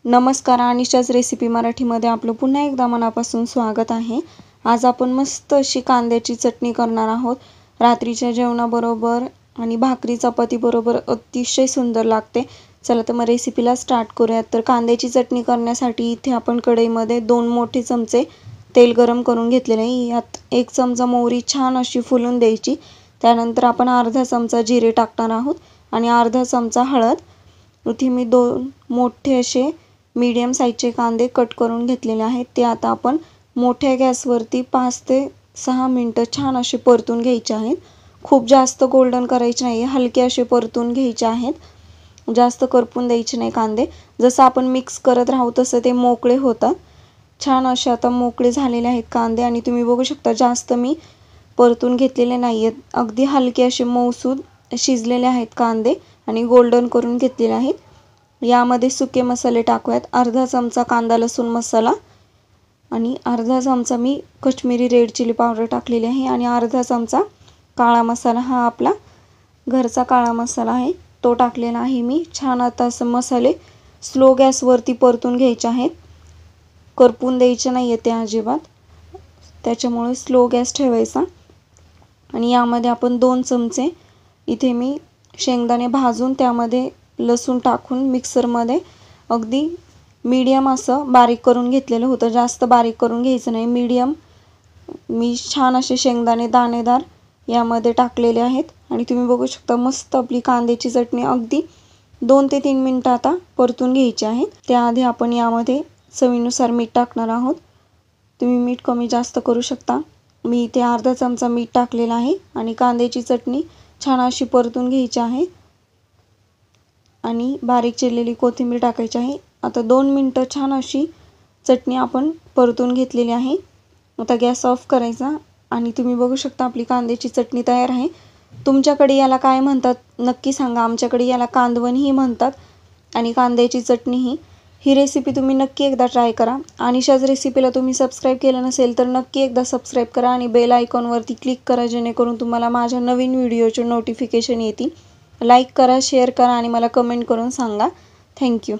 नमस्कार, अनिशाच रेसिपी मराठीमध्ये आपलं पुन्हा एकदा मनापासून स्वागत आहे। आज आपण मस्त अशी कांद्याची चटणी करणार आहोत। रात्रीच्या जेवणाबरोबर आणि भाकरी चपाती बरोबर अतिशय सुंदर लागते। चला तर मग रेसिपीला स्टार्ट करूयात। तर कांद्याची चटणी करण्यासाठी इथे आपण कढईमध्ये 2 मोठे चमचे तेल गरम करून घेतलेले आहे। यात 1 चमचा मोहरी छान अशी फुलून द्यायची। त्यानंतर आपण अर्धा चमचा जिरे टाकणार आहोत आणि अर्धा चमचा हळद। इथे मी 2 मोठे असे मीडियम साइजचे कांदे कट करून घेतलेले आहेत। ते आता आपण मोठ्या गॅसवरती 5 ते 6 मिनिटे छान असे परतून घ्यायचे आहेत। खूप जास्त गोल्डन करायचे नाही, हलके असे परतून घ्यायचे आहेत। जास्त करपून द्यायचे नाही कांदे। जसं आपण मिक्स करत राहू तसं ते मोकळे होतात। छान असे आता मोकळे झालेले आहेत कांदे आणि तुम्ही बघू शकता जास्त मी परतून घेतलेले नाहीयेत। अगदी हलके असे मऊसूद शिजलेले आहेत कांदे आणि गोल्डन करून घेतलेले आहेत। यामध्ये सुके मसाले टाकूयात। अर्धा चमचा कांदा लसूण मसाला आणि अर्धा चमचा मी काश्मीरी रेड चिली पावडर टाकलेली आहे आणि अर्धा चमचा काळा मसाला, हा आपला घरचा काळा मसाला आहे तो टाकलेला आहे मी। छान आता असं मसाले स्लो गॅसवरती परतून घ्यायचे आहेत, करपून द्यायचे नाहीये ते अजिबात, त्याच्यामुळे स्लो गॅस ठेवायचा। आणि यामध्ये आपण 2 चमचे इथे मी शेंगदाणे भाजून त्यामध्ये लसूण टाकून मिक्सरमध्ये अगदी मीडियम असं बारीक करून घेतलेलं होतं। जास्त बारीक करून घ्यायचं नाही, मीडियम मी छान असे शेंगदाणे दाणेदार यामध्ये टाकलेले आहेत। आणि तुम्ही बघू शकता मस्त आपली कांद्याची चटणी अगदी 2 ते 3 मिनिटं आता परतून घ्यायची आहे। त्याआधी आपण यामध्ये चवीनुसार मीठ टाकणार आहोत। तुम्ही मीठ कमी जास्त करू शकता। मी इथे अर्धा चमचा मीठ टाकलेला आहे आणि कांद्याची चटणी छान अशी परतून घ्यायची आहे आणि बारीक चिरलेली कोथिंबीर टाकायची आहे। आता 2 मिनिटं छान अशी चटणी आपण परतून घेतलेली आहे। आता गॅस ऑफ करायचा आणि तुम्ही बघू शकता आपली कांद्याची चटणी तयार आहे। तुमच्याकडे याला काय म्हणतात नक्की सांगा। आमच्याकडे याला कांदवणही म्हणतात आणि कांद्याची चटणी ही रेसिपी तुम्ही नक्की एकदा ट्राय करा। अनिशाच रेसिपीला तुम्ही सबस्क्राइब केलं नसेल तर नक्की एकदा सबस्क्राइब करा आणि बेल आयकॉनवरती क्लिक करा, जेणेकरून तुम्हाला माझ्या नवीन व्हिडिओचे नोटिफिकेशन येतील। लाईक करा, शेअर करा आणि मला कमेंट करून सांगा। थँक्यू।